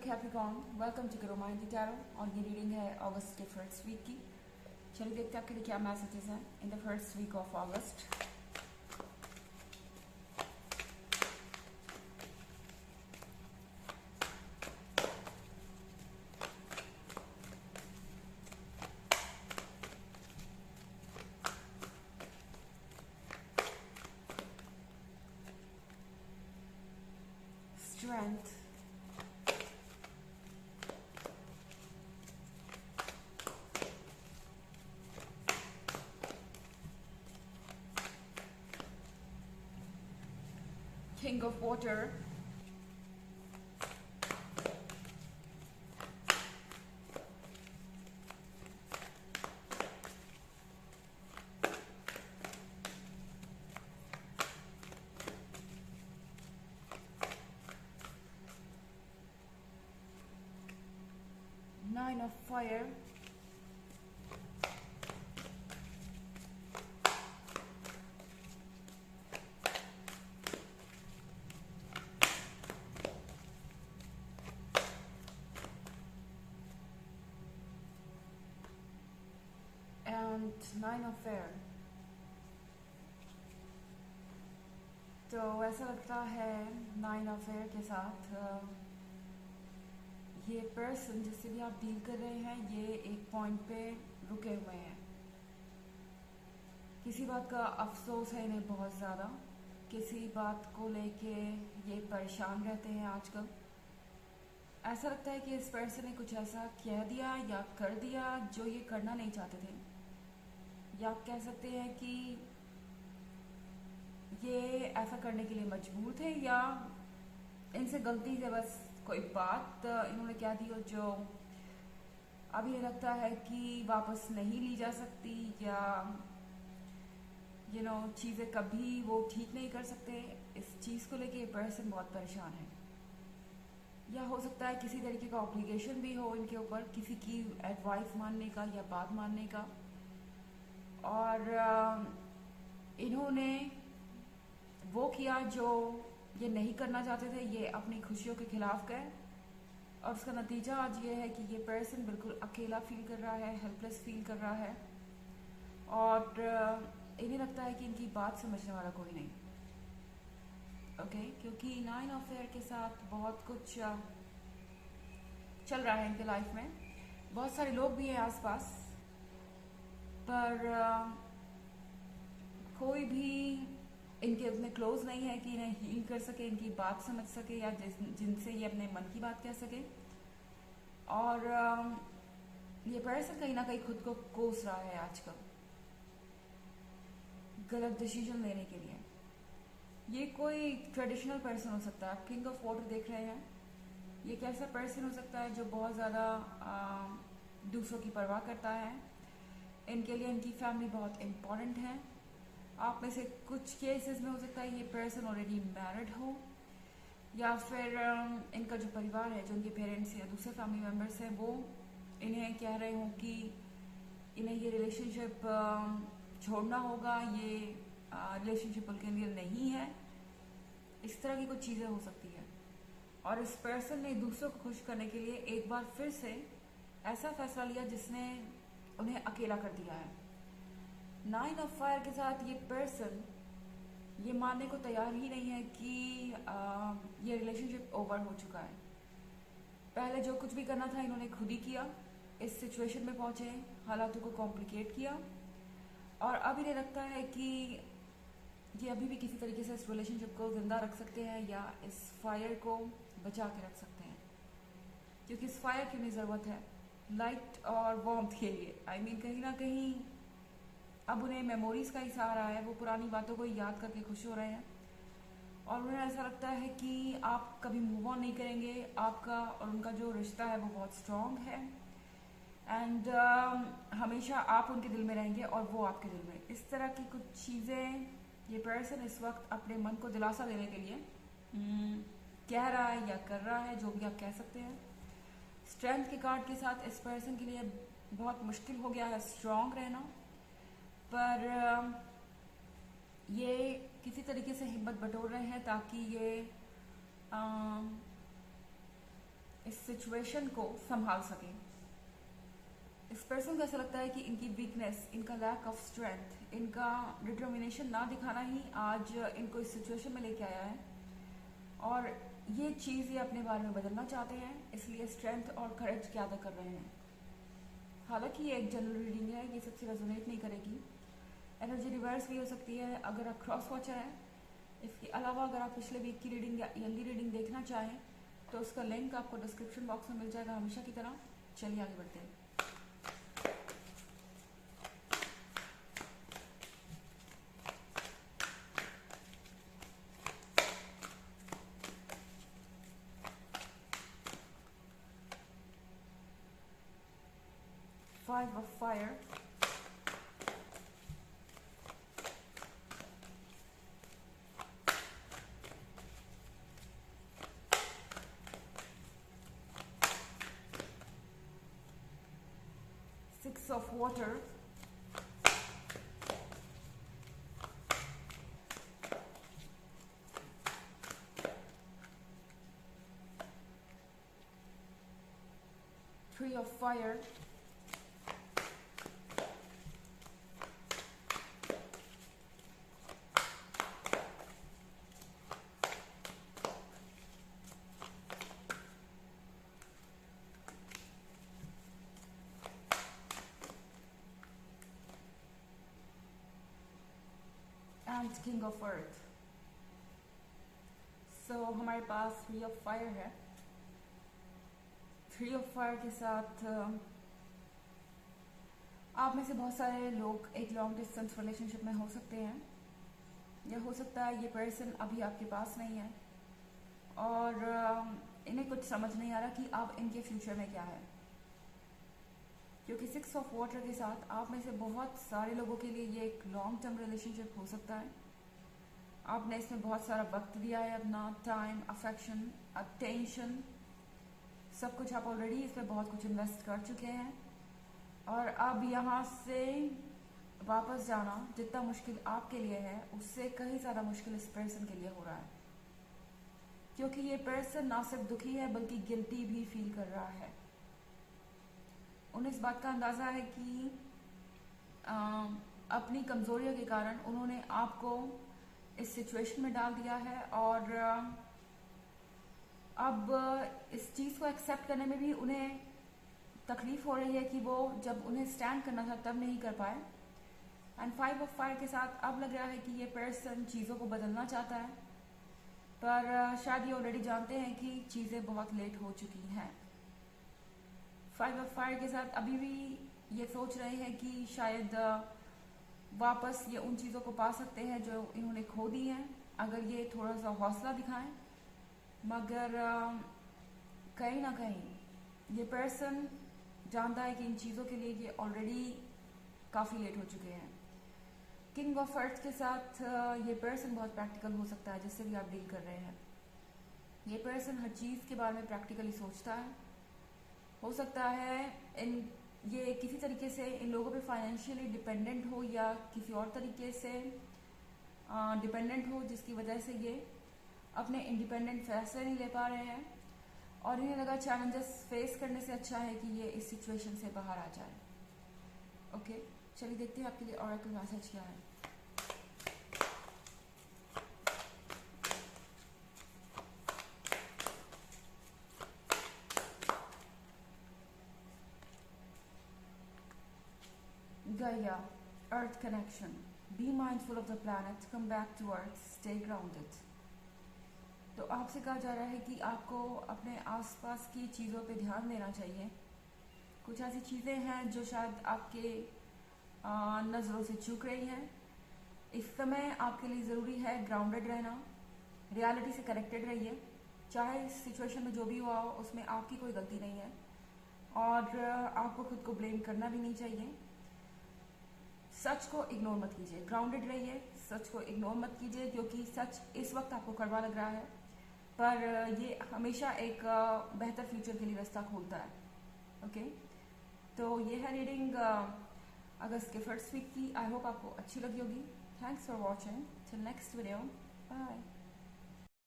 Capricorn, welcome to Romaine the tarot. और ये reading है अगस्त के फर्स्ट वीक की। चलिए देखते हैं आपके लिए क्या मैसेजेस हैं in the first week of August. Strength, King of Water, Nine of Fire, and Nine of Air। तो ऐसा लगता है नाइन ऑफ एयर के साथ ये पर्सन जिससे भी आप डील कर रहे हैं ये एक पॉइंट पे रुके हुए हैं। किसी बात का अफसोस है इन्हें बहुत ज़्यादा, किसी बात को लेके ये परेशान रहते हैं आजकल। ऐसा लगता है कि इस पर्सन ने कुछ ऐसा कह दिया या कर दिया जो ये करना नहीं चाहते थे, या आप कह सकते हैं कि ये ऐसा करने के लिए मजबूर थे, या इनसे गलती से बस कोई बात इन्होंने कह दी हो जो अब ये लगता है कि वापस नहीं ली जा सकती, या चीज़ें कभी वो ठीक नहीं कर सकते। इस चीज़ को लेके ये पर्सन बहुत परेशान है, या हो सकता है किसी तरीके का ऑब्लिगेशन भी हो इनके ऊपर, किसी की एडवाइस मानने का या बात मानने का। और इन्होंने वो किया जो ये नहीं करना चाहते थे, ये अपनी खुशियों के खिलाफ गए, और उसका नतीजा आज ये है कि ये पर्सन बिल्कुल अकेला फील कर रहा है, हेल्पलेस फील कर रहा है, और इन्हें लगता है कि इनकी बात समझने वाला कोई नहीं। ओके, क्योंकि नाइन ऑफ एयर के साथ बहुत कुछ चल रहा है इनके लाइफ में, बहुत सारे लोग भी हैं आसपास, पर कोई भी इनके उतने क्लोज नहीं है कि इन्हें हील कर सके, इनकी बात समझ सके, या जिनसे ये अपने मन की बात कह सके। और ये पर्सन कहीं ना कहीं खुद को कोस रहा है आजकल गलत डिसीजन लेने के लिए। ये कोई ट्रेडिशनल पर्सन हो सकता है। आप किंग ऑफ वाटर देख रहे हैं, ये एक ऐसा पर्सन हो सकता है जो बहुत ज़्यादा दूसरों की परवाह करता है। इनके लिए इनकी फैमिली बहुत इम्पोर्टेंट है। आप में से कुछ केसेस में हो सकता है ये पर्सन ऑलरेडी मैरिड हो, या फिर इनका जो परिवार है, जो उनके पेरेंट्स या दूसरे फैमिली मेम्बर्स हैं, वो इन्हें कह रहे हों कि इन्हें ये रिलेशनशिप छोड़ना होगा, ये रिलेशनशिप उनके लिए नहीं है। इस तरह की कुछ चीज़ें हो सकती है। और इस पर्सन ने दूसरों को खुश करने के लिए एक बार फिर से ऐसा फैसला लिया जिसने उन्हें अकेला कर दिया है। नाइन ऑफ फायर के साथ ये पर्सन ये मानने को तैयार ही नहीं है कि ये रिलेशनशिप ओवर हो चुका है। पहले जो कुछ भी करना था इन्होंने खुद ही किया, इस सिचुएशन में पहुंचे, हालातों को कॉम्प्लिकेट किया, और अब इन्हें लगता है कि ये अभी भी किसी तरीके से इस रिलेशनशिप को जिंदा रख सकते हैं, या इस फायर को बचा के रख सकते हैं। क्योंकि इस फायर की उन्हें ज़रूरत है लाइट और वार्मथ के लिए। कहीं ना कहीं अब उन्हें मेमोरीज का ही सहारा है, वो पुरानी बातों को याद करके खुश हो रहे हैं, और उन्हें ऐसा लगता है कि आप कभी मूव ऑन नहीं करेंगे। आपका और उनका जो रिश्ता है वो बहुत स्ट्रॉन्ग है, एंड हमेशा आप उनके दिल में रहेंगे और वो आपके दिल में। इस तरह की कुछ चीज़ें ये पर्सन इस वक्त अपने मन को दिलासा देने के लिए कह रहा है या कर रहा है, जो भी आप कह सकते हैं। स्ट्रेंथ के कार्ड के साथ इस पर्सन के लिए बहुत मुश्किल हो गया है स्ट्रॉन्ग रहना, पर ये किसी तरीके से हिम्मत बटोर रहे हैं ताकि ये इस सिचुएशन को संभाल सकें। इस पर्सन को ऐसा लगता है कि इनकी वीकनेस, इनका लैक ऑफ स्ट्रेंथ, इनका डिटर्मिनेशन ना दिखाना ही आज इनको इस सिचुएशन में लेके आया है, और ये चीज़ ये अपने बारे में बदलना चाहते हैं, इसलिए स्ट्रेंथ और करेज ज़्यादा कर रहे हैं। हालांकि ये एक जनरल रीडिंग है, ये सबसे रेजोनेट नहीं करेगी। एनर्जी रिवर्स भी हो सकती है अगर आप क्रॉस वॉचर हैं। इसके अलावा अगर आप पिछले वीक की रीडिंग या ईयरली रीडिंग देखना चाहें तो उसका लिंक आपको डिस्क्रिप्शन बॉक्स में मिल जाएगा हमेशा की तरह। चलिए आगे बढ़ते हैं। Five of Fire, Six of Water, Three of Fire, and king of earth. So हमारे पास थ्री ऑफ फायर है। थ्री ऑफ फायर के साथ आप में से बहुत सारे लोग एक लॉन्ग डिस्टेंस रिलेशनशिप में हो सकते हैं, या हो सकता है ये पर्सन अभी आपके पास नहीं है और इन्हें कुछ समझ नहीं आ रहा कि अब इनके फ्यूचर में क्या है, क्योंकि सिक्स ऑफ वाटर के साथ आप में से बहुत सारे लोगों के लिए ये एक लॉन्ग टर्म रिलेशनशिप हो सकता है। आपने इसमें बहुत सारा वक्त दिया है, अपना टाइम, अफेक्शन, अटेंशन, सब कुछ आप ऑलरेडी इसमें बहुत कुछ इन्वेस्ट कर चुके हैं, और अब यहाँ से वापस जाना जितना मुश्किल आपके लिए है उससे कहीं ज़्यादा मुश्किल इस पर्सन के लिए हो रहा है, क्योंकि ये पर्सन ना सिर्फ दुखी है बल्कि गिल्टी भी फील कर रहा है। उन्हें इस बात का अंदाज़ा है कि अपनी कमज़ोरियों के कारण उन्होंने आपको इस सिचुएशन में डाल दिया है, और अब इस चीज़ को एक्सेप्ट करने में भी उन्हें तकलीफ हो रही है कि वो जब उन्हें स्टैंड करना था तब नहीं कर पाए। एंड फाइव ऑफ फायर के साथ अब लग रहा है कि ये पर्सन चीज़ों को बदलना चाहता है, पर शायद ये ऑलरेडी जानते हैं कि चीज़ें बहुत लेट हो चुकी हैं। फाइव ऑफ फायर के साथ अभी भी ये सोच रहे हैं कि शायद वापस ये उन चीज़ों को पा सकते हैं जो इन्होंने खो दी हैं अगर ये थोड़ा सा हौसला दिखाएं, मगर कहीं ना कहीं ये पर्सन जानता है कि इन चीज़ों के लिए ये ऑलरेडी काफ़ी लेट हो चुके हैं। किंग ऑफ अर्थ के साथ ये पर्सन बहुत प्रैक्टिकल हो सकता है जिससे भी आप डील कर रहे हैं। ये पर्सन हर चीज़ के बारे में प्रैक्टिकली सोचता है। हो सकता है ये किसी तरीके से इन लोगों पे फाइनेंशियली डिपेंडेंट हो या किसी और तरीके से डिपेंडेंट हो, जिसकी वजह से ये अपने इंडिपेंडेंट फैसले नहीं ले पा रहे हैं, और इन्हें लगा चैलेंजेस फेस करने से अच्छा है कि ये इस सिचुएशन से बाहर आ जाए। ओके, चलिए देखते हैं आपके लिए ऑरेकल मैसेज क्या है। Gaia, Earth connection. Be mindful of the planet. Come back to Earth. Stay grounded. तो आपसे कहा जा रहा है कि आपको अपने आसपास की चीज़ों पे ध्यान देना चाहिए। कुछ ऐसी चीज़ें हैं जो शायद आपके नज़रों से चूक रही हैं। इस समय आपके लिए ज़रूरी है ग्राउंडेड रहना, रियलिटी से कनेक्टेड रहिए। चाहे इस सिचुएशन में जो भी हुआ हो उसमें आपकी कोई गलती नहीं है, और आपको खुद को ब्लेम करना भी नहीं चाहिए। सच को इग्नोर मत कीजिए, ग्राउंडेड रहिए, सच को इग्नोर मत कीजिए, क्योंकि सच इस वक्त आपको कड़वा लग रहा है पर ये हमेशा एक बेहतर फ्यूचर के लिए रास्ता खोलता है। ओके, तो ये है रीडिंग अगस्त के फर्स्ट वीक की। आई होप आपको अच्छी लगी होगी। Thanks for watching. Till next video, bye.